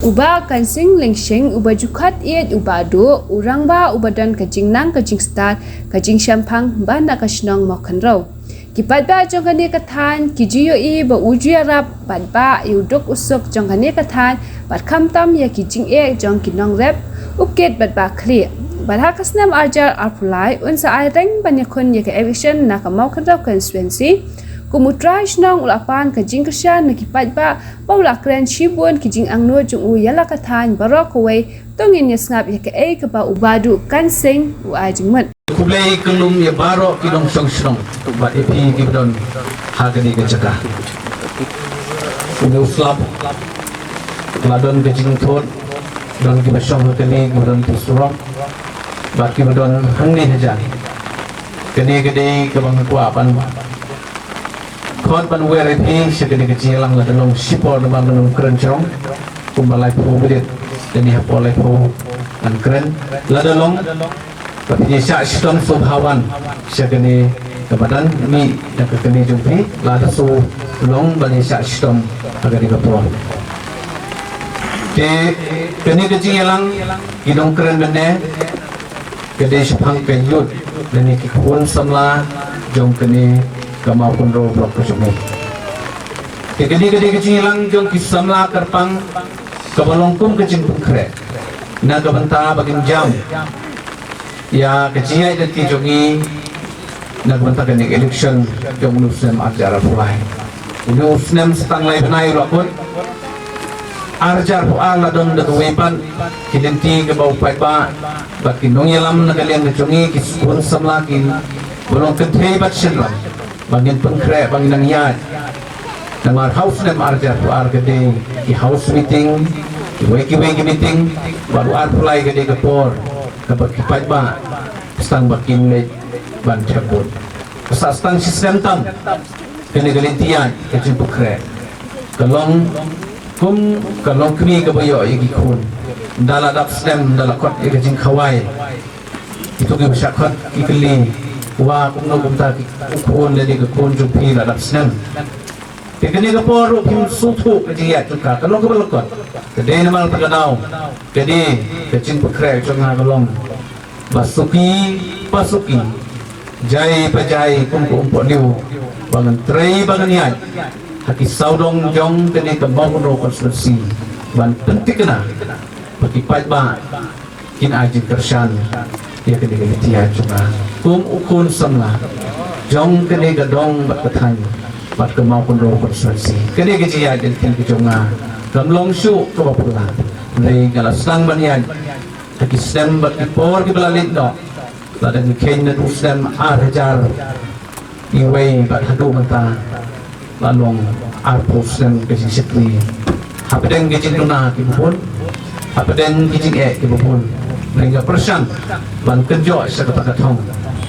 Uba kansing lengseng uba jukat iet uba do urang ba uba dan kajing nang kajing star kajing syampang ba nak kasnong mokan raw. Kipat ba jong kani kathan kijiyo i ba ujuya rap bad ba yudok usok jong kani kathan bad kamtam ya kijing e jong kinong rep uket bad ba kli. Bad hakasnam arjar arpulai unsa ay reng banyakon ya ka eviction na kamau kanraw constituency. Kumutra isnong ulapan kajing kesyan nakipat ba paula kren shibun kijing angno jung u yala kathan barok away tongin yasngap ya ka ay kaba ubadu kansing u ajingmat. Kublai kelum ya baro kidong song bat epi kibdon hagani ke caka unu slap ladon ke jing thot don ki basong kani kibdon tu surok bat kibdon hangni haja kani gede ke bang kwa pan kon pan were epi sekani ke jilang ladon sipor nama menung keren chong kumbalai pu bedit deni hapolai pu an keren ladon tapi syak sistem subhawan syakani kebadan mi dan kekeni jumpi lada su long bani syak sistem agar dikapur ke keni kecing yalang hidung keren bende kede sepang kenyut dan ini kikun samla jom keni kemapun roh blok kesumi ke kede kecing yalang jom kisamla kerpang kebalongkum kecing pengkre na kebenta bagin jam ya kecil dan tijongi nak bentakan yang election yang Muslim arjar pulai Muslim setang lai benai rakut arjar pual ladon dak wepan kidenti ke bau paipa baki nong yalam nakalian kejongi kisun samlakin bolong kentei bat senram bangin pengkre bangin nang yat namar house nem arjar pual gede di house meeting di weki meeting baru ar pulai gede ke por dapat kipat ba stang bakin le ban cabut stang sistem tam kena galintian kecil pukre kalong kini kebayo yagi kun dala dap sistem dala kot yagi jing khawai itu ke besyakot ikeli wa kumno kumta kun le ke kun jupi la dap sistem kini ke por kim sutu kejia tuka kalong ke balokot kede namal taganau kede kecil pukre jonga kalong Basuki jai pajai kumpu liu bangan trei bangan yat haki saudong jong kene kembang no konstitusi ban penting kena bagi ba kin aji kersan ya kene kene tia cuma ukun samla jong kene gadong bat kathan bat kembang no konstitusi kene ke jia den tin ke jonga gamlong su ko bapula nei galasang ban yat haki sistem bat por ki belalit no ladang ken na sistem arjar iway bat hadu mata lalong arpo sistem kasi sitli hapden gijin tuna ki bupun hapden gijin ki bupun nengga persan ban kerjo sa katong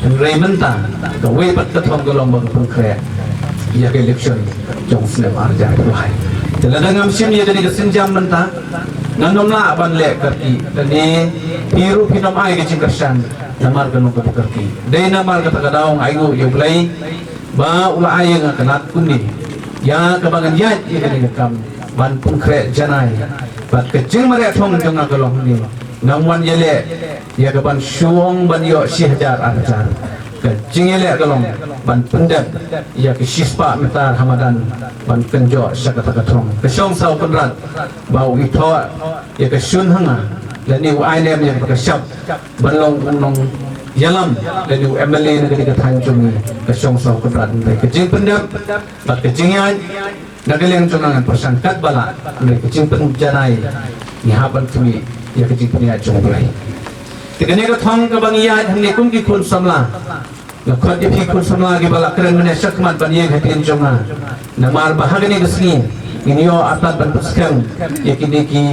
en rementa ka way bat katong golong bang pengkre ya ke election jong sistem arjar tuai teladang amsim ya dari kesenjam menta nanom la ban le kerti dani piru pinom ai ke cingkersan namar kanu ke kerti dai namar kata kadaung ayu yo play ba ula ai nga kanat kundi ya kebangan yat ye ke kam ban pungkre janai bat kecing mare thong jong akalong ni nangwan yele ya ke ban suong ban yo sihjar arjar kecing yele kalong ban pendek ya ke sispa metar hamadan ban kenjo sakata katong kesong sau penrat bau ito ya ke sun hanga dan ni ai nem yang berkesyap balong unong yalam dan ni MLA negeri ketanjung kesong sau penrat kecing pendek bat kecingan nagaleng tunangan persangkat bala kecing penjanai ni haban tumi ya kecing punya jumpai tikane ka thong ka bangiya hangni kum ki khun samla lakot di khun samla gi bala keren mene sakman ban ye hatin jonga namar bahagani gesni inyo atat ban puskam yakini ki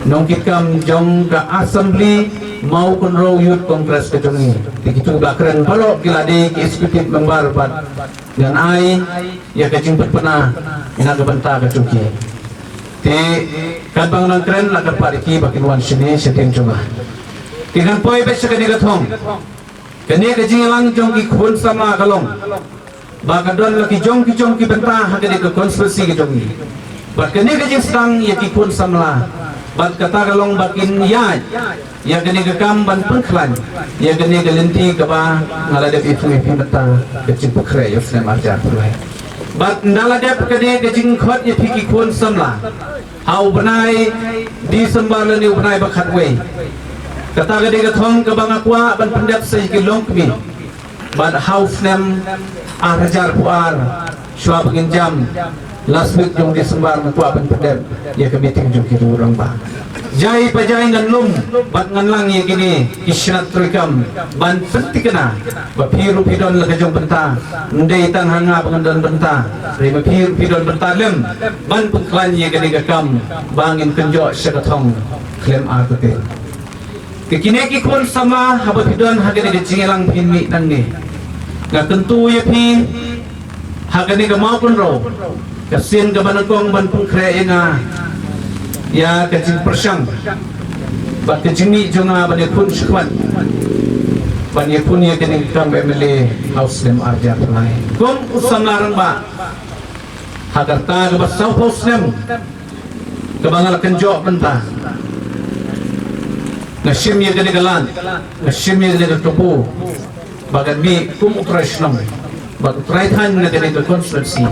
nongkit kam jong ka assembly mau kun row youth congress ke jongi dikitu ba keren balo kilade ki eksekutif member bat dan ai ya kecing pernah ina ke benta ke cuki ti kan bangunan keren la ka pariki bakin wan sini setin jonga kikan poi besok ni kathong kene ke jingalang jong ki khun sama kalong ba kadon laki jong ki benta ha ke konspirasi ke jongi ba kene ke jistang ye ki khun samla bat kata galong bakin ya gani gakam ban pengklan ya gani galenti kaba ngalade itu mata kecil pekre yosne marjar pulai bat ndala dep kade kecing khot ya phiki khon samla hau benai di sembalan ni benai bakat we kata gade gathong kabang akwa ban pendap sei kilong kmi bat hau snem arajar puar shwa bagin jam last week jong Desember akwa ban pendap ya kami tingjung kiru orang ba jai pajai ngan lum bat ngan lang ya gini isyarat trikam ban pentikna ba piru pidon la kajong benta ndai tan hanga pangandon benta rima piru pidon benta lem ban pengklan ya gini gakam bangin kenjo syakathong klem arkote kekine ki kon sama haba pidon hagani gecinglang pinmi nangni ga tentu ya pi hagani ga maupun ro kasin ga banagong ban pengkre nga ya kecing persang bat kecing ni jonga bani pun syukuan bani pun ya kini kam MLA House Dem Arja Pelai kum usam larang ba hagarta ke basau House Dem kebangal kenjok benta nasim ya kini galan nasim ya kini ketupu bagan mi kum utrashnam bat utraitan na kini konstitusi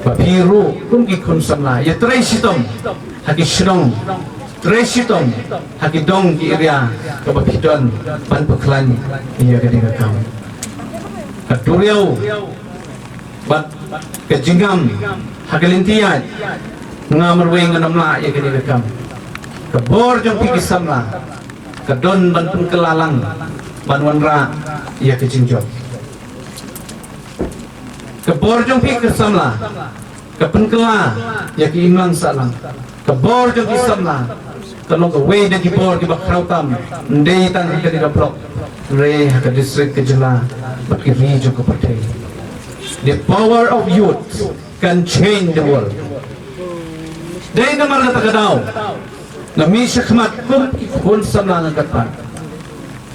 bapiru kum ikun samla ya trai sitom haki shrong tresitom haki dong di area kabapidon ban peklan iya gadi gakam kaduriau bat kejingam hakalintian ngamar weng ngamla iya gadi gakam kabor jong pigi samla kadon ban pengkelalang ban wanra iya kejingjok kabor jong pigi samla kapenkela ya ki imlang salang kabor jong isamla kalong ka way na kibor ki bakrautam ndey tan ka di blok re ka district ka jela baki region ka patay the power of youth can change the world day na marga takadaw na mi shakmat kun samla ng katpan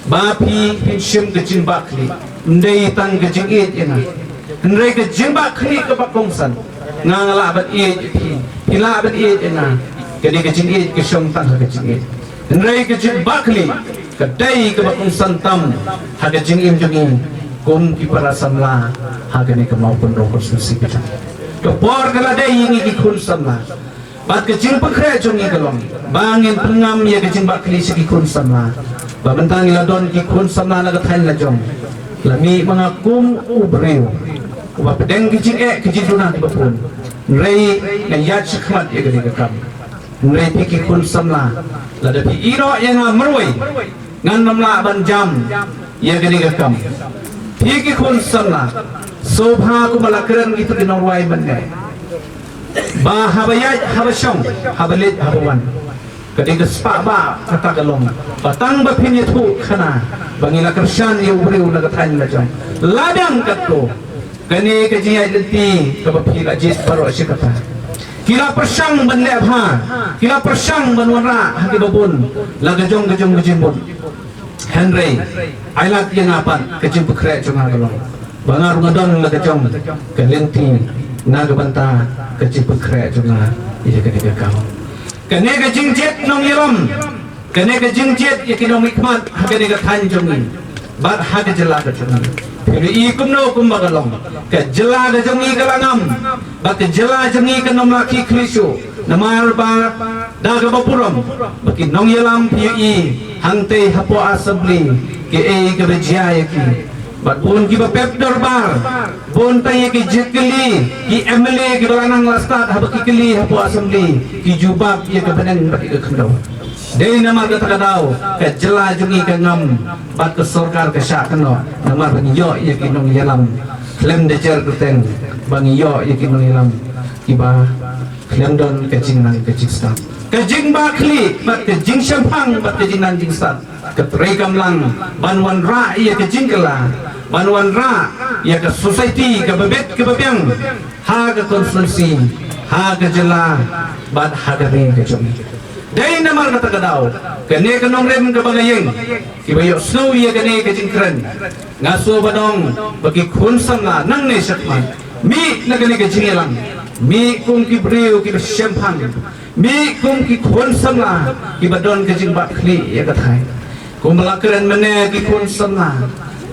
bapi hinshim ka jin bakli ndey tan ka jingit ina ndey ka jin bakli ka bakongsan ngala bat iet ila bat iet ina kadi kecing iet kesyong tang kecing iet nrai kecing bakli kadai ke bakung santam ha kecing im jungi kum ki para samla ha kani ke maupun roh konstitusi kita to por kala dai ingi ki kun samla bat kecing pekre jungi kalong bangin pengam ya kecing bakli segi kun samla babentang iladon ki kun samla na gathain la jong lami mga kum ubreu wa pedeng kecing kecing dunah di bapun nrai na yat shikmat ya gani gakam nrai piki kun samla lada pi iro yang merwai ngan namla ban jam ya gani gakam piki kun samla sobha ku malakran gitu di norway banne ba habayat habashong habalit habawan kadi gespa ba kata galong batang bapin itu kana bangila kersan ya ubreu na gathan la jam ladang katto kani kejia denti kabapila jis baru asyikata kila persang ban lebha kila persang ban warna hati babun la gajong gejimbun Henry ailat yang apan kejim pekre jonga galong bangar ngadon la gajong kelenti naga banta kejim pekre jonga iya kani gakau kani gajing jet nong yalam kani gajing jet yakinom hikmat kani gathan jongi bat hade jela gajongi Pili ikum no kum bagalong ke jela da jangi galangam bat jela jangi ke nom laki krisu namar ba da ga bapuram baki nong yalam pi hangte hapo assembly ke ke bejaya ki bat bun ki bapep dorbar bun tay ki jikli ki MLA ki balanang lastat habaki kili hapo assembly ki jubab ye ke badan baki ke khandau Dei nama kata kadau ke jela jungi ke ngam bat ke sorkar ke syak keno nama bang yo ye kinong yalam klem dejer kuteng bang yo ye kinong yalam kiba klem don ke jingnang ke jingstat ke jing bakli bat ke jing syampang bat ke jingnang jingstat ke trekam lang banwan ra ye ke jingkela banwan ra ye ke society ke bebet ke bebyang ha ke konstitusi ha ke jela bat ha ke ring ke jungi Dai namar kata kadau kene kanong rem kabagayeng kibayo snow ya kene kajingkran ngaso badong bagi kun samla nang ne sakman mi na kene kajingelang mi kum ki briu ki shempang mi kum ki khon samla ki badon ke jing bak khli ya kathai kum lakren mene ki khon samla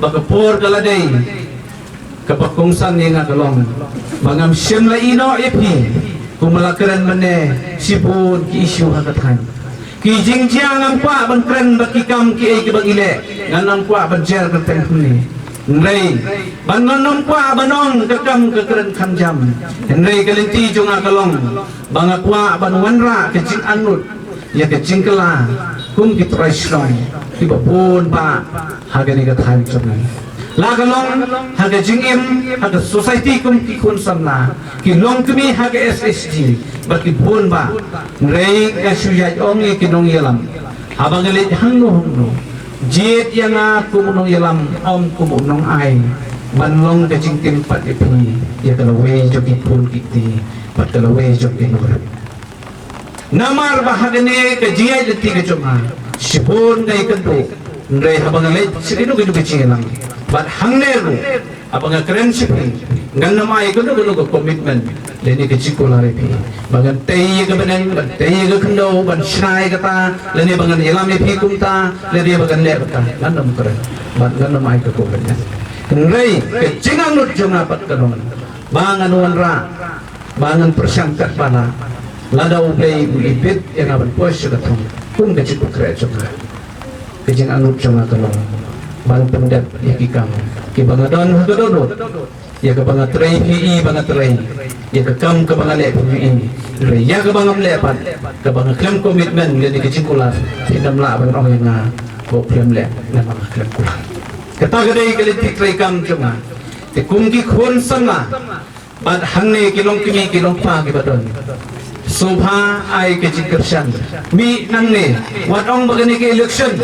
bakapor kaladei kapakungsan yang akalong bangam shemla ino epi kum lakren mene sibun ki isu hakathai ki jingjiang ang kwa ban kren bakikam ki ai ki bagile nganam kwa ban jer kan tengni ngai ban nganam kwa banong kakam ke kren khamjam ngai kalinti junga kalong banga kwa ban wanra ke jing anut ya ke jingkela kum ki traishlong ki bapun pa hagani ka thai chonai la kalong haga jingim haga society kum ki khun samna ki long kmi haga SSG baki pun ba ngai ka suyai ongi ki nong yelam abangali hangno jet yang aku nong yelam om ku nong ai ban long ka jingtim pat epi ya kala we jogi pun kiti pat kala we jogi nor namar bahagane ka jiai leti ka choma sipun ngai kanto ngai abangali sikino ki kecilang but hangneru abang keren sih ngan nama itu nugu komitmen leni kecil lari bangan tei ke benang ban tei ke kendo ban shnai kata leni bangan yelam pi kumta leni bangan le kata ngan nama keren ban ngan nama itu komitmen ngai kecingan nut jonga pat kalon bangan wanra bangan persangkat pala lada ublei ulipit yang aban puas kata pun kecil keren jonga kecingan nut jonga kalon bang pendat ya kikam ki bangadon hadodot ya ke bangat trai PE bangat trai ya ke kam ke bangale PE ya ke bangam lepat ke bang klaim komitmen jadi kecikulan tidak la bang orang yang ko klaim le na bang klaim kulan kata gadai kalitik trai kam cuma te kumki khon sama bad hangne kilong kimi kilong pa ki badon Subha ai ke jingkershan mi nangne watong bagani ke election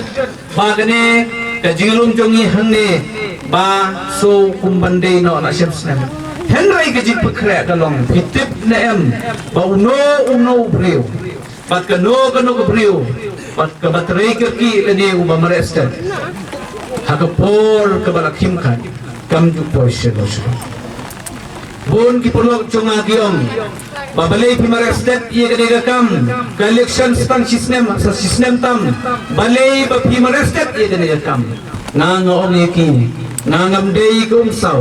bagani ka jinglung jongi hangne ba so kumbande no na shemsnem henrai ke jip khre dalong pitip na em ba uno breu bat ka no breu bat ka batrai ke ki leni uba marestan hakapor ka balakim kan kam ju poishe no bon ki polok chonga giong babalay pimarestet iya kadega kam ka election stang sistem tam balay ba pimarestet iya kadega kam nangaong yaki nangam day kum saw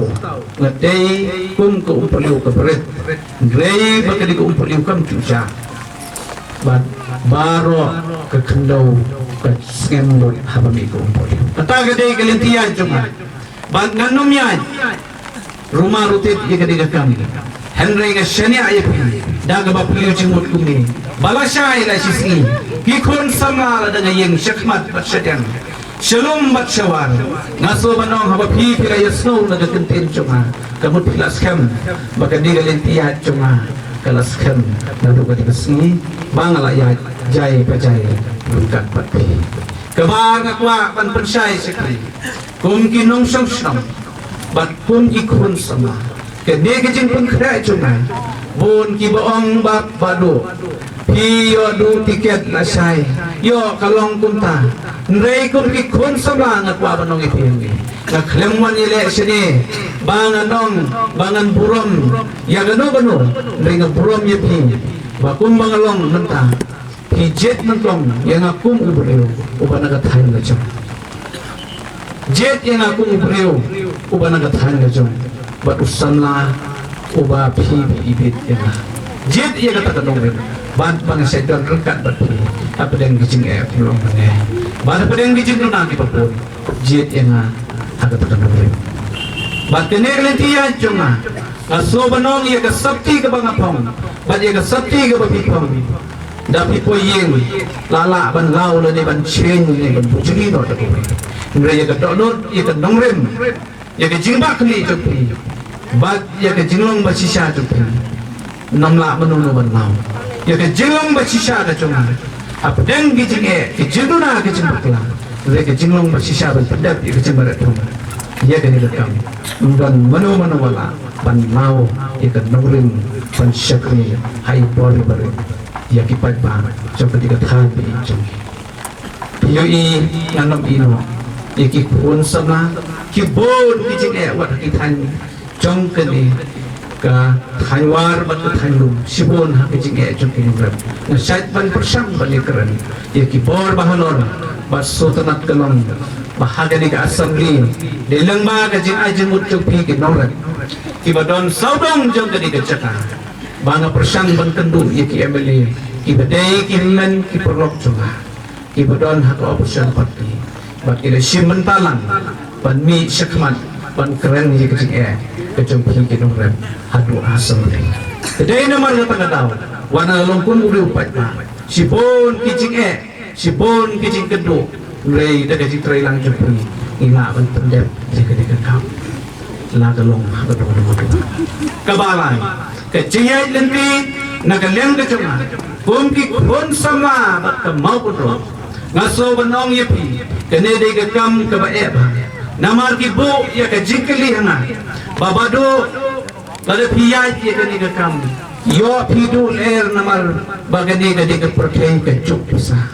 day kum ko umpaliw ka paret gray ba kadega umpaliw kam chucha baro ka kandaw ka skemdo habami ko umpaliw ataga day kalintiyan chuma bag nanom yan rumah rutit iya kadega kam Henry ka shania ayepi daga ba puliu cimut kumi balasai la sisi kikon sama daga yeng syakmat bat syadang shalom bat syawar ngaso banong haba pi pila yasno daga kentin cuma kamut pila skam baka diga lentiat cuma kala skam nadu ka dikasni bangala ya jai pajai bukat bat pi kabar ngakwa pan pensai sekali kum kinong syam bat kum ikun sama kene kecing pun kena cuma bun ki boong bak badu yo du tiket la sai yo kalong kunta nrei kun ki kun sama ngakwa banong ipingi ngaklemwan ile sini bangan burom ya gano nrei ngaburom yepi bakum bangalong nanta hijet nantong yang akum ubreu uban nagathain la jom jet yang akum ubreu uban nagathain la jom bat usanla uba pibi ibit ina jet ia kata kanong ban bang sedon rekat bat apa yang gijing belum bane ban apa yang gijing lu nanti papun jet ina agak kanong bat kener lentia cuma aso banong ia ke sabti ke bangapong bat ia ke sabti ke babipong dapi poyeng lala ban lau le ban cheng ne ban bujuri no ta ko ngraya ke donot ia ke nongrem ia ke jingbak ni jopi bat ya ke jinglong basisha tu namla menunu banau ya ke jinglong basisha da cuma apa deng gijinge ke jinduna ke jimbakla re ke jinglong basisha ban pedap ya ke jimbarat tu ya ke ni kam dan manu wala ban mau ya ke nongrim ban syakri hai bori bare ya ki pat ba coba dikatakan bi jong yo i nanam ino ya ki pun sama ki bon gijinge wat ki tan jong kene ka Taiwan ban ka Thailum sibon ha ke jing e jong ki rem na sait ban persang ban ni keren ye ki bor bahalon bas sultanat kalong bahaga ni ka assembly delang ba ka jing ajeng ucuk pi ki norat ki badon saudong jong ka di ka caka banga persang ban kendu ye ki MLA ki badai ki men ki perlok jonga ki badon ha ka opposition party bat ki sim mentalang ban mi syakmat ban keren ye ka jing e kecung pi ki norat hadu assembly kedai namar ka tahu wana longkun uri upat ba sipon ki jing e sipon ki jing kedu Ray dah kasi try lang jepun ila ban pendep jika dikekam la galong hagadong namadong kabalan keciyay lenti nagaleng kecuma kumki kun sama bat kamau putro ngaso banong yepi kene dikekam kabae ba namar ki bu ya kajikali hanga babado bada piyay ya kene dikekam yo pidu ler namar bagani kadike perkeng kecup pisah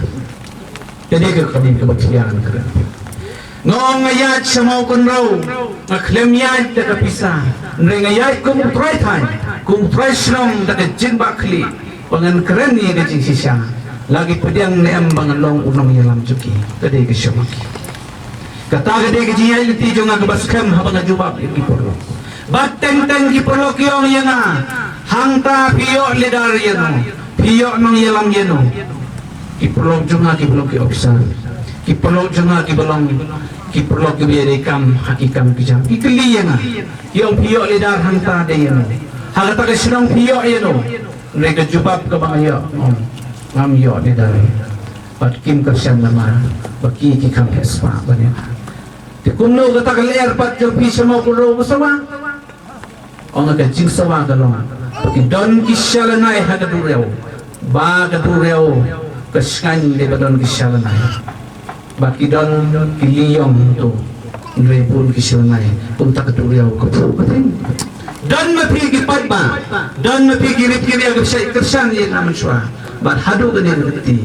jadi kami kebaksian keren. Ngong ayat semau konrau, ngaklem yat tak pisah. Ngayat kum try time, kum try strong tak jin bakli. Pangan keren ni kecing sisa. Lagi pediang neam bangalong unong yalam cuki. Kadai kesyamaki. Kata kadai keciyai leti jonga kebaskem habang ngajubab yang kiporlo. Bateng-teng kiporlo kiong yana. Hangta piyok ledar yano. Piyok nong yalam yano. Kiperlok juga kiperlok ki officer kiperlok juga kiperlok ki biarekam hakikam kijam ikli yana yang piyok ledar hanta de yana hagata ke senang piyok yana mereka jubab ke bangaya ngam yo ledar pat kim kersan nama baki ki kam hespa banyak te kumno kata ke ler pat jo pi semua kulo bersama orang ke jing sawa galong baki don kisyalanai hagadureu ba gadureu keskan di badan kisyalanai baki don kiliyong tu repun kisyalanai pun tak keturiau kepu kateng dan mapi kipat ba dan mapi kiri-kiri agak saya kersan yang namun syua bat hadu gani ngerti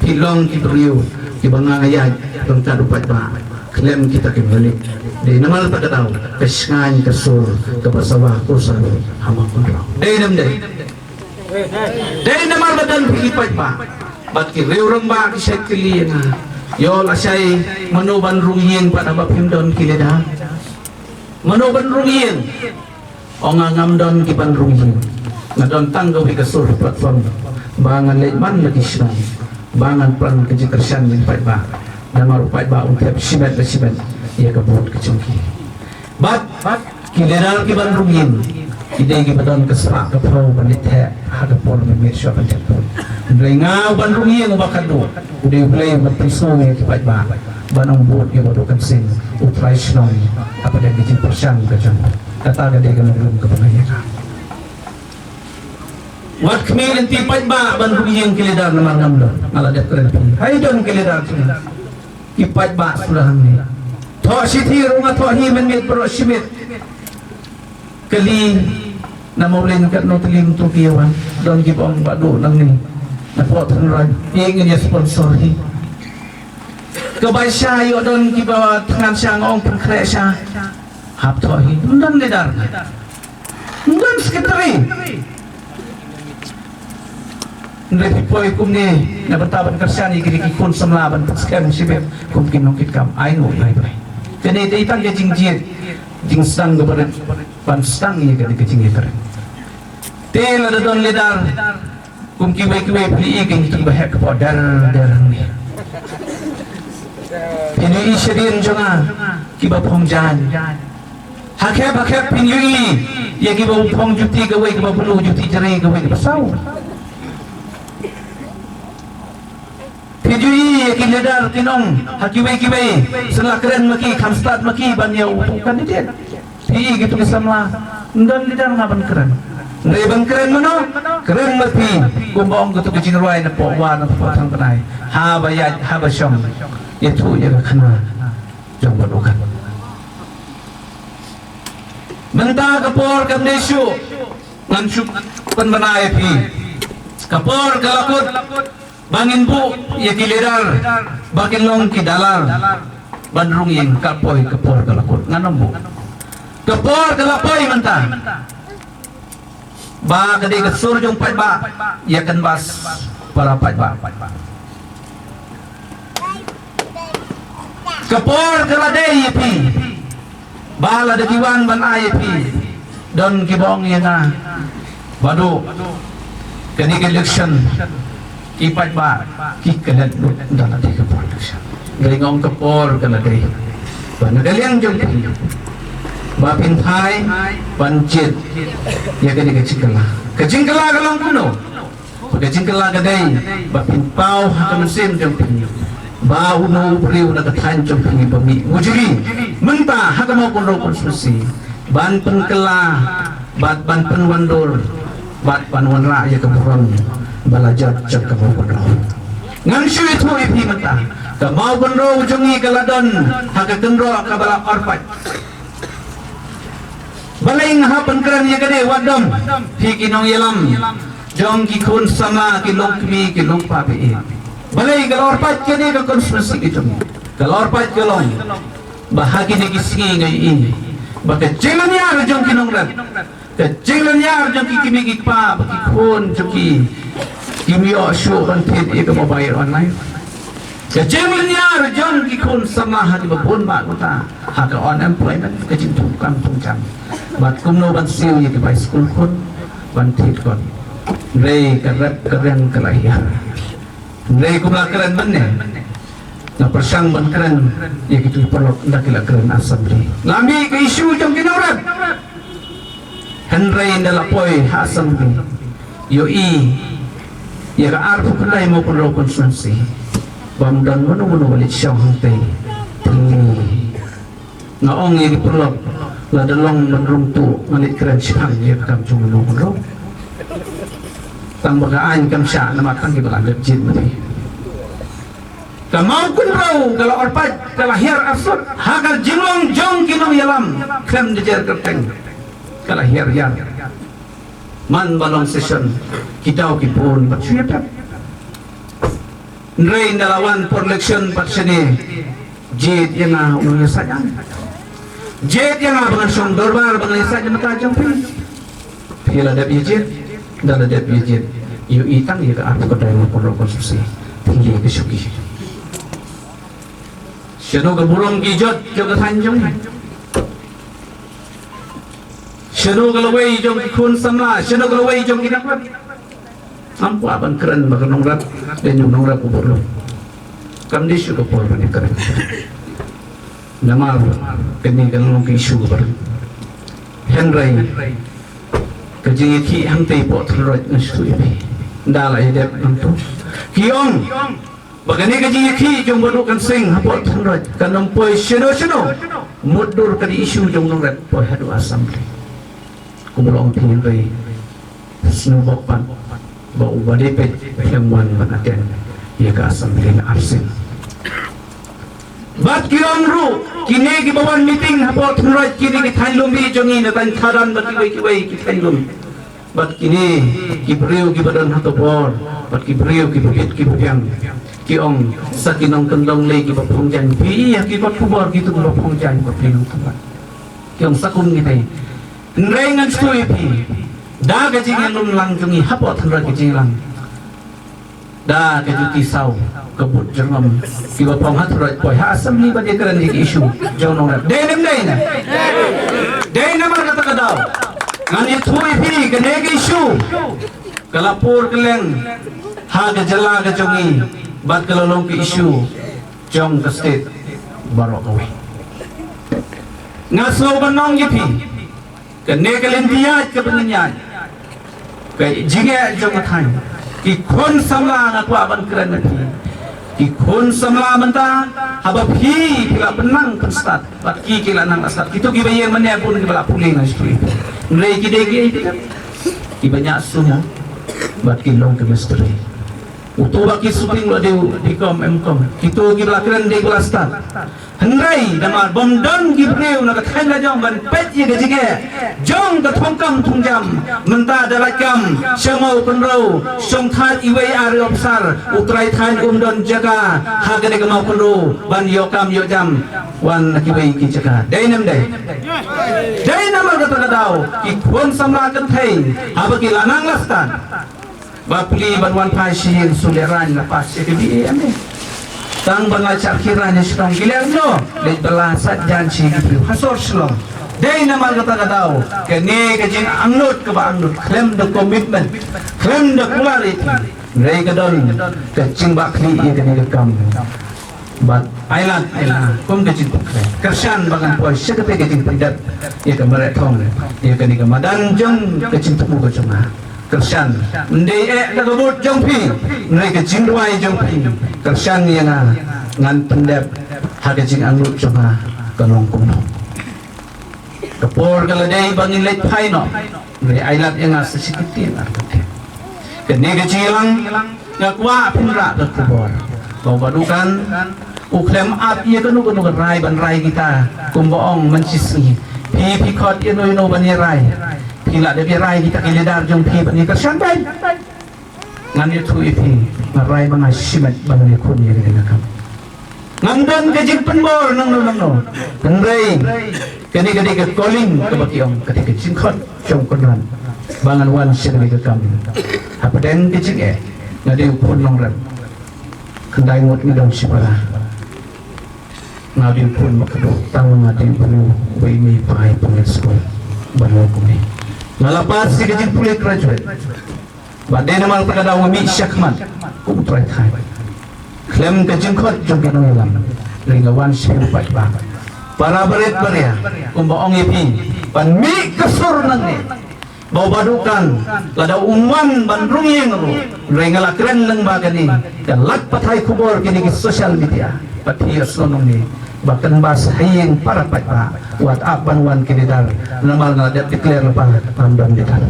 hilong kituriau kibangangayat tong tadupat ba klaim kita kembali di namal tak tahu keskan kesur kebasawah kursan hama kondraw dai namal badan kipat ba bat ki reurang ba ki syait kili na yo la syai manuban rungyen pada ba pimdon kileda manuban rungyen o ngam don ki ban rungyen ngadon tanggo bi kasur platform bangan leman lagi syai bangan plan kejikersan min pai ba nama rupai ba untuk sibat ya kabut kecungki bat kileda ki ban rungyen ide ki badon kesra ka pau banit he hada pol me syo kan tempon ngau ban rungi yang bakado udah play matriso ya ki ba banong bot ya bodokan sin utrai snow apa dia dijin persang ka jang kata ada dia kan belum ke pangaya wat kemel enti ba ban rungi yang kiledar namar ngamdo ala dia keren hai don kiledar ki ba sudah ni tho sithi runga tho hi men mit pro simit kali na maulin kat no tiling tu kiawan don gibong badu nang ni na po tanran ingin ya sponsor hi kabay siya yo don gibawa tangan siya ngong pangkre siya hap to hi don ledar don sekretary ndre poy kum ni na bataban kersan igri kun samlaban skam sibeb kum kinokit kam ai no bai bai kene dei tang ya jingjit jingsang kepada panstang ya kadi kecing ya keren tel ada don ledar kum ki bai pli ke itu bahak podar darang ni ini isyarin jonga ki ba phongjan hakep pinyui ya ki ba phong juti ke wei ke ba pulu juti jere ke wei pasau pinyui ya ki ledar tinong hakiwei ki wei selah keren maki kamstat maki ban ya utukan dia pi gitu kesamla ndon ledar ngaban keren Rebang keren mana? Keren mati. Gumbong gitu kecing ruai na po wan na po tang panay. Haba ya haba syong. Itu ya kana. Jong balukan. Menta kapor kamnesyo. Ngansuk panbanay pi. Kapor kalakot. Bangin bu ya kiledar. Bakin long kidalar. Bandrung yang kapoy kapor kalakot. Nganong bu. Kapor kalapoy menta. ba kadi kesur jong pat ba ya kan bas para pat ba kapor keladai pi bala de diwan ban ayepi don kibong yana badu kani election ipat ba kikalat dala de kapor election ngong kapor keladai ban galiang jong pi ba pintai pancit ya kani kecingkala kalong kuno kecingkala kadai ba pinpau hakamusim jong pi ba uno priu na kathan jong pi pami mujuri menta hakamo kuno konstruksi ban penkela bat ban penwandor bat panwanra ya kaburon balajar jak kaburon ngan syui tu ipi menta ka mau gondro ujongi kaladon hakakendro kabala orpat balai ngahapan keran ya kade wadom hi kinong yelam jong ki kun sama ki long kmi ki long pa be balai galor pat kade ka konstruksi itu galor pat kelong bahagi ni kisingi ngai ini baka jengan ya jong kinong rat ka jengan ya jong ki kimi ki pa baki kun joki kimi o show content e ka mobile online ka jengan ya jong ki kun sama ha ki babon ba ta ha ka unemployment ka jing tung kam tung jam bat kumno ban siu ye ke bai school kun ban tit kon rei karat keren kelahir rei kumla keren banne na persang ban keren ye kitu perlu ndak kila keren assembly lami ke isu jong kinorat henrei ndala poi assembly yo i ye ka arfu kulai mo kun ro konsensi bam dan mono balik syang hante na ong ye perlu la dalong menrung tu malik keren syang ye kam chung no ro tang bagaan kam sya na matang ki balan jit mati kamau kun rau kalau orpat kalahir asut hagal jilong jong kinong yalam krem dejer kerteng kalahir yar man balong session kitau kipun batsuyap nrei ndalawan for election patsene jit yana unya sajan jet yang abangan song dorbar bangai saja mata jompi pila dap jet dala dap jet yu itang ye ka artu kadai mo por konstruksi tinggi ke suki shano ka burong gijot jo ka tanjong shano ka lawai jong kun samla shano ka lawai jong kinaklat ampu aban keren baka nongrat dan yung nongrat kubur lo kandisyo ka por bani keren namar kini kalong isu bar henrai kejingi ki hamtai pot rot nstu ibi ndala idep nantu kiong bagani kejingi ki jong bodu kan sing hapot rot kanom poi shino mudur kadi isu jong nongrat poi hadu asam kumulong henrai snubok pan ba ubade pe yang wan manaten ye ka asam ling arsin bat kirong ru kini ki bawan meeting hapot nurat kini ki thailum bi jongi na tan tharan bat ki wai ki thailum bat kini ki breu ki badan hatopor bat ki breu ki bukit ki bukyang ki ong sakinong kendong le ki bapong jan bi ya ki bat kubor ki tu bapong jan ko pinong tempat ki ong sakung ni tai nrengan stui pi da ka jing lum lang jongi hapot nurat ki jing lang da ka juti sau kebut jerngam kiba ponghat roi poi ha assembly ba de keren isu jong nong de nem de na mar kata kadau ngan ye thui pi ke ne isu kalapur keleng ha ke jala ke jongi bat kalolong ke isu jong ke state barok awe ngaso banong ye pi ke ne kelen tiat ke pennyat ke jige jong than ki khon samla na kwa ban keren pi ki khon samla menta haba phi kila penang penstat bat ki kila nang asat kitu ki bayang mane pun ki bala puling astri nrei ki de ki banyak semua bat ki long ke misteri Utu baki syuting lo di kom mkom. Kita kita keren di kelas tan. Hendai damar bom don gibreu nak khain la jong ban pet ye gajige. Jong ka thongkam thungjam menta dalakam semau penrau song that iwei are obsar utrai than don jaga hagane ka mau penrau ban yokam yojam wan kiwei ki jaga. Dai nam dai. Dai namar kata kadau ki khon samla kan thai abaki lanang lastan. Bapli banwan pasien suleran lepas jadi ame tang bangacak kiranya sedang gilang no le belasat janji gitu hasor slong dai namal kata kadau kene kajing angnut ke ba angnut claim the commitment claim the quality rei kadon kajing bakli ye kene kam bat ailan kum kajing kersan bagan poi sekete kajing tidak ye kamare thong ye kene kamadan jong kajing temu kacuma kersan ndai kabut jongpi mereka jingwai jongpi kersan yang ngan pendep haga jing angut cuma kalong kuno kapor kalau dai bangin leit paino mereka ailat yang sesikitin arti kene kejilang ngakwa pinra ke kubor bau badukan uklem ap ia kenu rai ban rai kita kumboong mencisi pi khot ino ban rai Kila dia rai kita kiledar jong pi bani kersan bai ngan itu ipi marai bang asimat bang ni kun ye kena kam ngamdan ke jing penbor nang no ngai kini ke calling ke bakiong ketika jingkot jong konan bangan wan sing ke kam apa den ke jing ngadi pun nong ram kendai ngut ni dong sipara ngadi pun makdo tang ngadi perlu bai mi pai pengesko balo kumi ngalapas si kecil pulik graduate badai namal perkada wami syakman utrai thai klaim kecil khot jong keno yalam ringawan siu pai ba para berit beria kumbaong ipi pan mi kesur nang ni bau badukan lada umman ban runging ru ringala keren nang bagani dan lat pathai kubor kini ke social media pati asonong ni bahkan bahasa yang para pakpa buat apa wan kidar namal ngadat declare lepas tambang dikar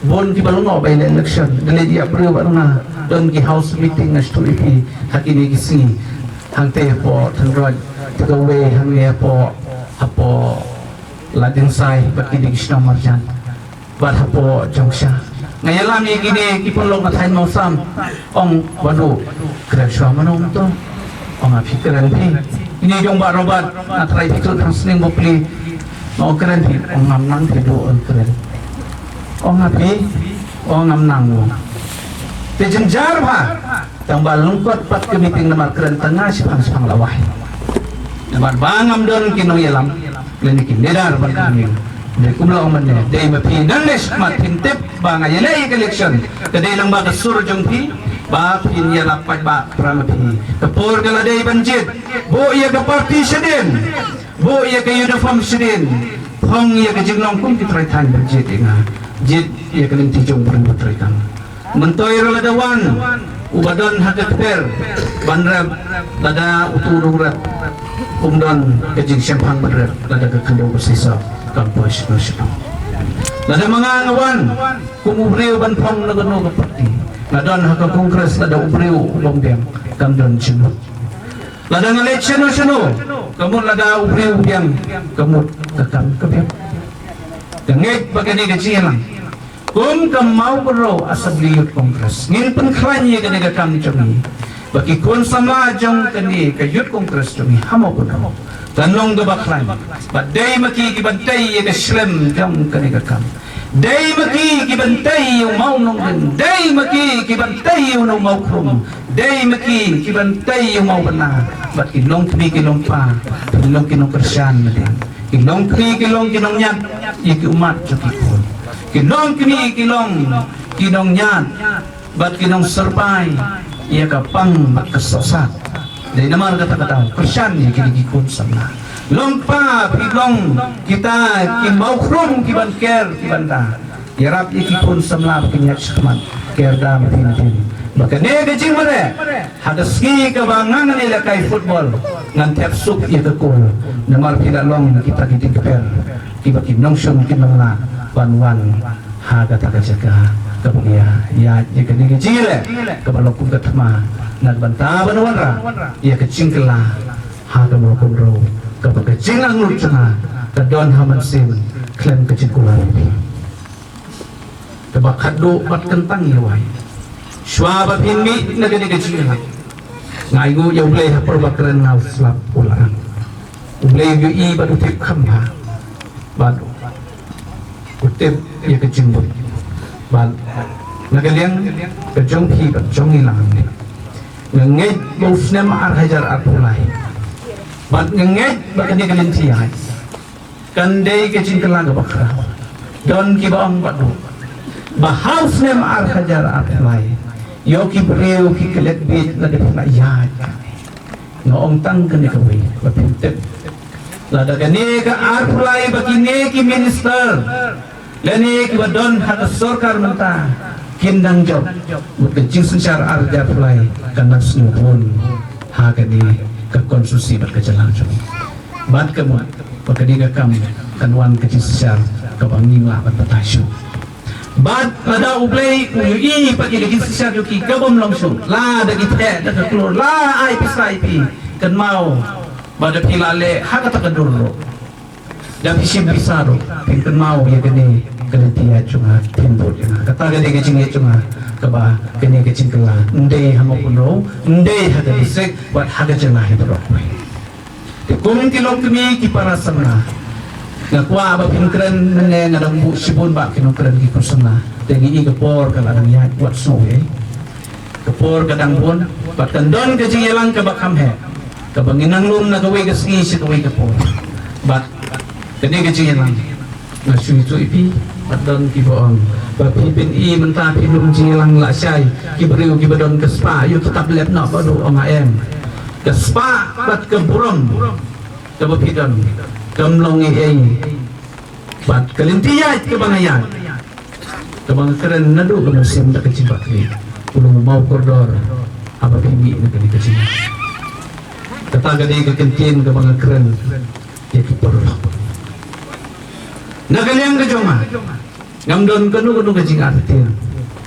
bon ki balungo by election dali dia perlu barna don ki house meeting na story ki hakini kisi hang te po thanrod tagawe hang ye po apo lading sai bakini kisna marjan bat apo jongsha ngayalam ye gini ki pulong kathain mausam ong banu kreswa manom to orang fikiran ni ini jong barobat atrai fikir transling bopli mau keren ni orang nang hidup keren orang api orang nang tejenjar ba tambah lengkot pat ke meeting nomor keren tengah sipang lawah nomor bangam don kino yelam lenikin ledar banding dari kumla omannya dari mapi nalis matin tip bangaya lay election kadai lang ba kasur jong pi bap ini lapat bak pramapi kapur galadai banjit bo ia ke parti sedin bo ia ke uniform sedin hong ia ke jinglong kum kitraitan banjit inga jit ia ke linti jong berbutraitan mentoy reladawan ubadan hakakper banrab lada utururap umdan ke jing sempang banrab lada ke kendau bersisa kampus nasional lada mangangawan kumubriu ban pong nagano ke parti ladon haka kongres lada ubriu lombiang kamdon cinu lada ngalet cinu kamut lada ubriu biang kamut kakam kebiang dengit bagani kecilan kum kamau bro asabliyut kongres ngin penkhranya kani kakam cumi bagi kun sama jong kani kayut kongres cumi hamo kuno tanong gabaklan badai maki kibantai ke slem jong kani kakam dai maki kibantai yung mau nongin dai maki kibantai yung mau krum dai maki kibantai yung mau benar bat kilong kri kilong pa kilong kinong kersan natin kilong kri kilong kinong nyat iki umat jokipon kilong kri kilong nyat bat kinong serpai iya kapang makasosat dai naman kata-kata kersan ya kinikikon sama lompa pilong kita kimau krum kiban ker kibanda yarap ikipun samla kinyat sakman kerda matin maka ne gajing mare hadaski kabangan nila kay football ngan tepsuk ya kekul namar pilalong kita kiting keper kiba kinong syong kinong na wanwan haga taka jaga kabulia ya jika ni kecile kabalokun katma nagbanta banwanra ya kecingkela haga malokun ro kabak kecilang lurcana kadon haman sim klem kecingkulan kabak kado bat kentang yawai shwaba pinmi nagani kecingela ngaigu ya ulai hapur bakran ngau slap ulang ulai yu i badu tip khamha badu kutip ya kecimbut bal nagaliang kejong hi kejong ilang ni ngengej bosna maar hajar atulai bal ngengej bagani kalin tiai kandai kecingkelang bakra don kibang badu bahausna maar hajar atulai yoki breu ki kelet bit la de na ya ngong tang kan dikawai bapintep la daga ne ka arpulai bakine ki minister lani ki badon hata sorkar menta kindang job but kecing secara arja pulai kana snubun ha kani ka konsumsi bat ka jalan job bat kamu pakadi ka kam kanwan kecing secara ka banging la bat patasyu bat pada ublay i pagi lagi sesat yuki kabom langsung la dagi te daga keluar la ai pisai pi kan mau pada pilale haka takadurro dan isim pisaro kan mau ya gani kelentia cuma timbul kata gani kecing cuma kaba gani kecing kela ndai hamo kuno ndai haka disek buat haka jenah berokoi kumin kilong kami kipara sana ngakwa ba pinkren nene ngadang bu sibun ba kinokren ki kusana tengi i kepor kala nang yat buat snow kepor kadang pun bat kandon ke jingelang ke bakam he ke banginang lum na gawe ke singi si gawe kepor bat kene ke jingelang na sui tu ipi bat don ki boong ba pipin i menta pinum jingelang la syai ki beriu ki badon ke spa yu tetap lep no badu onga em ke spa bat ke burom ke bapidon kamlong ei bat kelintiat ke bangayat ke bang keren nadu ke musim tak kecil bakri ulung mau koridor apa pimi nak ke kecil kata gadi ke kentin ke bang keren ya ki perlu nak kalian ke joma ngam don kanu kanu ke jing artin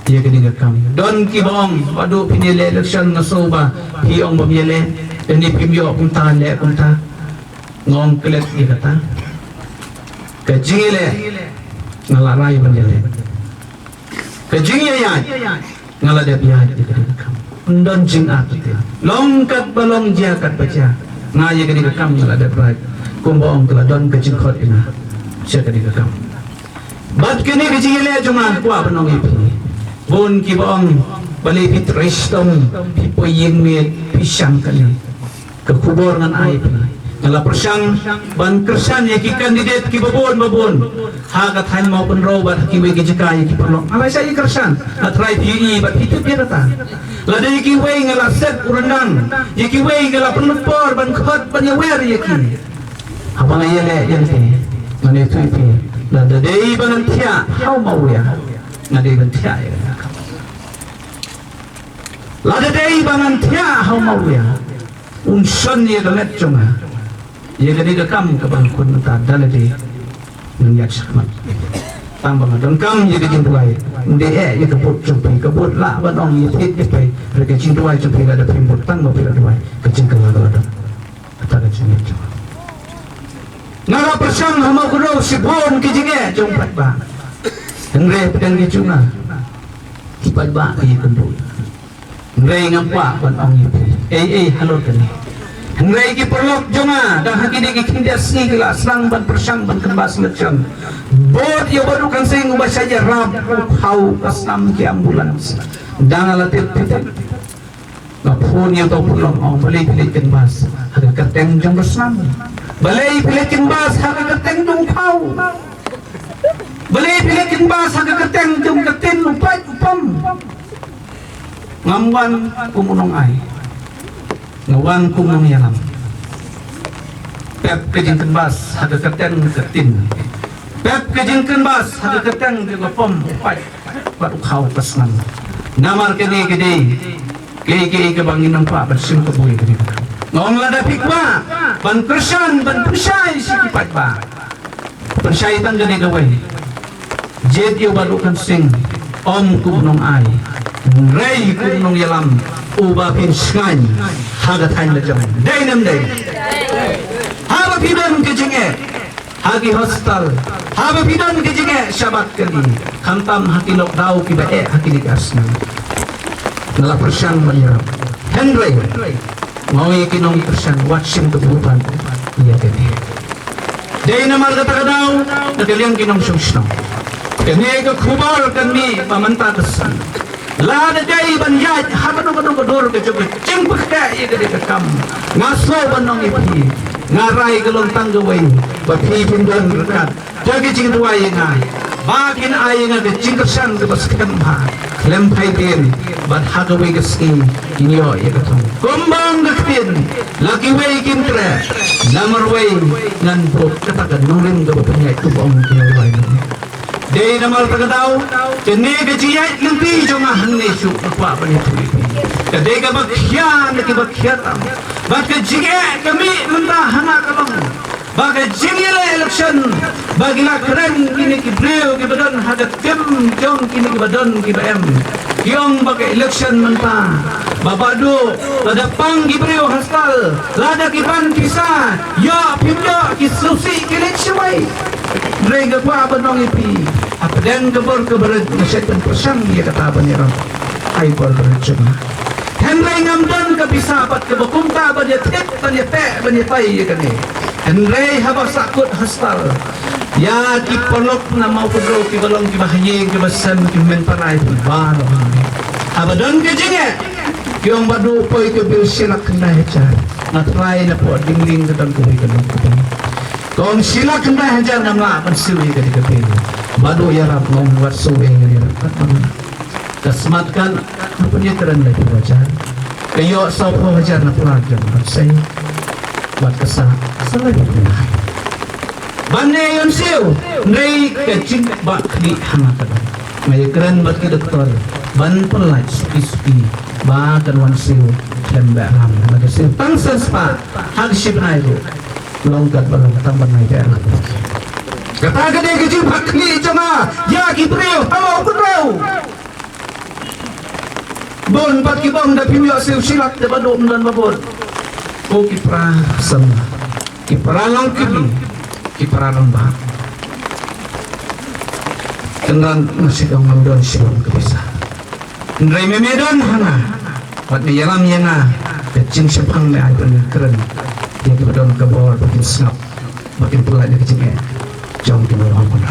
ya ke dinga kam don ki bong padu pinile election ngasoba hi ong bamiele ini pimyo punta le punta ngong kelet di kata kejile ngalarai banjale kejingnya ya ngalada biaya di kedekam undon jing atut longkat balong jakat baca ngaya kedekam ngalada berat kumbong keladon kejing khot ina sia kedekam bat kini kejile cuma kuah benong ipi bun ki bong bali pitristom pipoying mi pisang kali ke kubur ngan air ngala persang ban kersan ya ki kandidat ki babon hagat han mau pun robat ki we ki jekai ki perlo ala saya kersan atrai pi bat itu dia data la de ki we ngala set urandang ya ki we ngala penepor ban khot ban ya wer ya ki abang ayele yang te mane tu pi la de dei ban tia hau mau ya ngade ban tia ya la de dei ban tia hau mau ya unsan ya galet cuma ya gadi dekam ke bangkun ta dalade menyak sakmat tambah don kam ya gadi duai nde ya kebut jumpai kebut la banong ya tit ya pai reke cing duai jumpai ada pimbut tang mo pila duai kecing kala ada kata kecing itu ngara persang hama kudo sibon kijinge jumpat ba ngre pedang gicuna kipat ba ya kendu ngre ngampa banong ya halo kani Hengrai ki perlok jonga dah hakini ki kindas ni kila serang ban persang ban kembas lecon bot ya baru kan sing ubah saja rab hau kasam ki ambulans dang alatit pitet ngapun ya tau perlok oh balai pilih kembas harga keteng jong bersam balai pilih kembas harga keteng jong hau balai pilih kembas harga keteng jong ketin lupai upam ngamwan kumunong ai ngawan kumung yalam pep kejingkan bas ada keteng ketin pep kejingkan bas ada keteng juga pom upai baru kau pesan namar kene gede ke bangin nampak bersim kebui gede ngong lada pikwa ban kersan ban persai si kipat ba persai tan gede gawe Jet yo badukan sing om kubnong ai rei kubnong yalam uba pin sky haga tain lejam dai nam dai haba pidon kejenge hagi hostel haba pidon kejenge syabat kali kantam hati lok dau kiba hati digasna nala persyang menyerap Henry mau ikinong persyang watching keburukan iya kini dai namal kata kadau nakaliang kinong syungsnong kini ke kubar kami pamanta besan lada dai banjaj habanu kodor ke jog cingpek iya kini kekam ngaso banong ipi ngarai gelontang gawai bapi pindan rekat jagi cing tuai nga bakin ay nga cingkersan ke baskan ha lempai din bat hagawai geski inyo ya katong kumbang gaktin laki way kintre namar way ngan bro katakan nurin gabapanya itu bang kinaway day namal tagadao kene gajiyay lempi jo nga hannesu apa pa ni tuwi kadai ka bakyan nakibakyatam bat kajige kami mentahana kalong bagai jingile election bagilah keren kini kibreu kibadan hadat kem jong kini kibadan kibam kiong bagai election mentah babado lada pang kibreu hastal lada kiban kisa ya pimda kisusi kilik syawai mereka pa banong ipi apa dan kebor keberat masyarakat persang dia kata banyak ai por berjumlah Henry ngamdan kepisapat kebakumta banyak tek banyak pe banyak pai ya kani Henry habak sakut hastal ya ki polok na mau pedro ki balong ki bahye ki basan ki menparai ba no abadan ke jinge ki ong badu poi ke bil silak kena hajar natrai na po dingling ke dan ko ke dan kong silak kena hajar na ma pan siwi ke ke pe badu ya rap ngom wat suwe ni kasmatkan apa dia keren lagi wajar kayo sopo wajar na pulagan saya buat kesal salah dikenai bane yon siu nei kecing bak di hangatan may keren bat ke doktor ban pelaj suki bakan wan siu lemba ram baga siu tangsan spa hag shibnai ro longkat balang tamban nai ke anak kata gede kecing bak ni jama ya kibreu tawo kunreu bon bat kibang da pimyo siu silak de badom dan babon ko kipra sama kipra lang kibi kipra lang ba kendan masih dong ngamdon silong kebisa ndrai memedon hana bat ni yalam yana kecing sepang le ay ban keren dia kibadon kabor bakin snap bakin pula dia kecing jong kibawang pun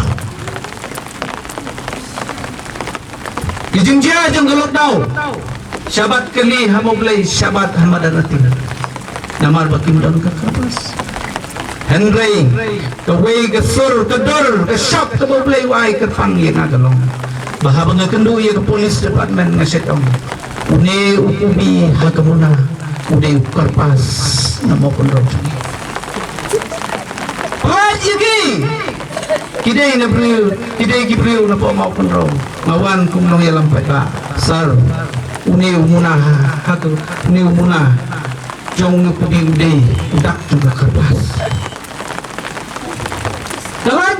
Kijingja jeng gelok dau syabat keli hamo blay syabat hamadan atin namar bakim don ka kapas Henry kaway gasur kador ka shop ka blay wai ka pangye na galong bahabang nga kendu ya ka police department nga setong une ukubi hakamuna une ukarpas namo kondro Pagi kidai na brio kidai gibreu na po mau kondro ngawan kung nong yalam pa sar uni umuna hatu uni umuna jong pudi uday udak juga kertas dalam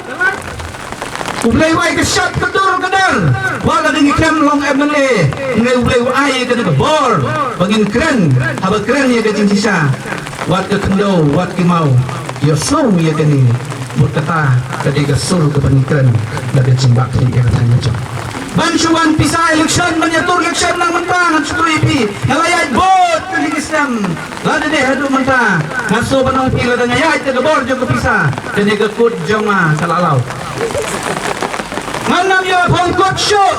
ublay wai ke shot kedor kedar wala dengan krem long MLA ngai ublay wai ke dengan bor bagin keren haba keren ya ke cincisa wat ke kendo wat ke mau ya slow ya ke ni berkata ketika sur ke penikan dari cimbak ni ya katanya jom bansuan pisah election menyatur election lang mentang at sukripi ngalayat bot kelingisam lada deh hadu mentang ngaso banong pila dan ngayat tegabor jom kepisah dan kekut joma salalau nganam yo pong kot show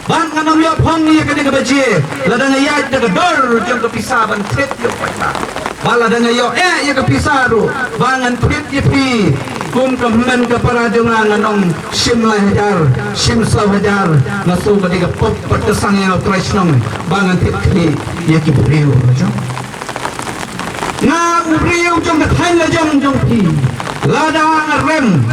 bang nganam yo pong ni kene kebaji lada ngayat tegador jom kepisah ban tret yo paita bala dan yo ya kepisah ru bangan tret yepi kum kemen ke para jemaah nganong sim hajar sim hajar ngasu ketiga pop pertesang yang tresnong bangan tikli ya kibriu jom na ubriu jom kathan la jom pi lada rem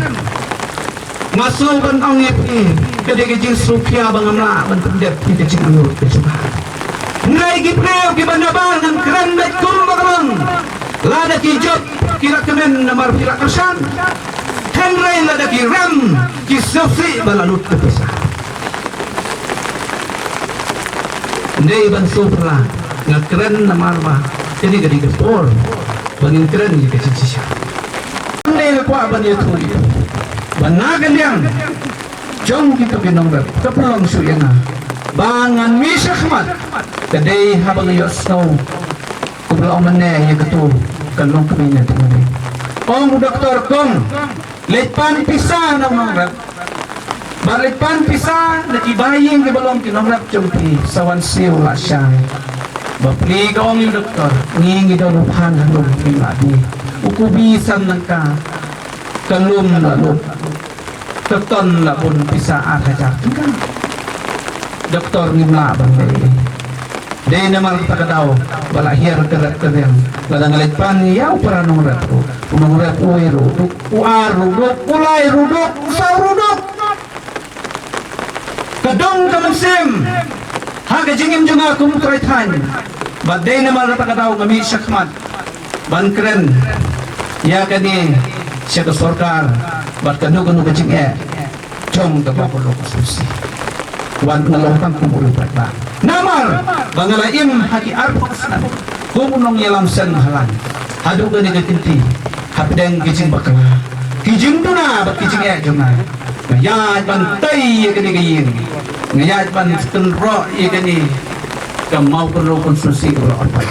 ngasu bantong yepi ketiga jing sufia bangamla ban pendep ti jing anur coba ngai kibriu ki bandabang ngan keren bet kum bagam lada kijot kira kemen namar pila kersan Henry la daki ram ki sufri balalut ke pesa. Ndai ban supra ngakren na marwa jadi gadi gespor bangin keren ni ke cici. Ndai kwa ban itu banagan yang jong kita ginong rap kapulong suyana bangan misakmat kadai habang yo snow kubla omane ya ketu kalong kaminya tumani ong doktor kong lepan pisah na mga rap balipan pisah na kibaying ke balong kinong rap jompi sawan siyo la siya bapli ka ong yung doktor ngingi daw lupahan halong pinadi ukubisan ng ka kalum na lup keton la pun pisah akajak kan doktor ngimla bang day naman takadaw wala hier kerat kerem ladang lepan ya para nong rap nong rap uero uaru dok ulai rudok usau rudok kadong kamansim haga jingim juga kumutray tan but day naman takadaw ngami syakmat ban keren ya kani siya ka sorkar but kanu kajing jong tabapolo kususi wan ngalongkang kumuli pada namar bangalaim haki arpos na kumunong yalam sen halan hadu gani gatinti hapdeng kijing bakala kijing tuna bak kijing jona ngayat bantay gani gayin ngayat ban tenro gani kamau kunro konsusi ro arpat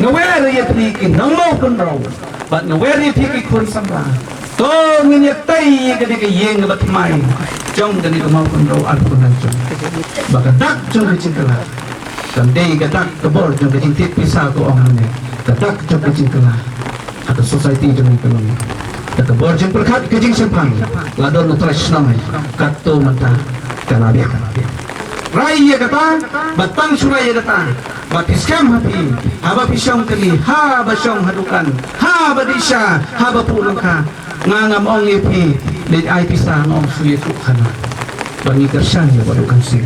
ngawer ya trikin nangau kunro but ngawer ya trikin kun samba to nginyatay gani gayin bat mai jong gani kamau kunro arpunan jong bagadak jong kecintala dan day gadak kebor jong kecintit pisah ko omane gadak jong kecintala atau society jong ikalong kata bor jong perkat kejing sempang ladon nutrash namai kato mata kanabia raya kata batang suraya kata batiskam hapi haba pisong kali haba syong hadukan haba disya haba pulungka ngangam ong ipi lid ay pisah ngong suye tukhana bangi kersan ya badukan sih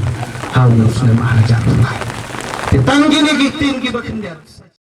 haus na mahajat Allah. Titanggi ni gitin ki bakindat.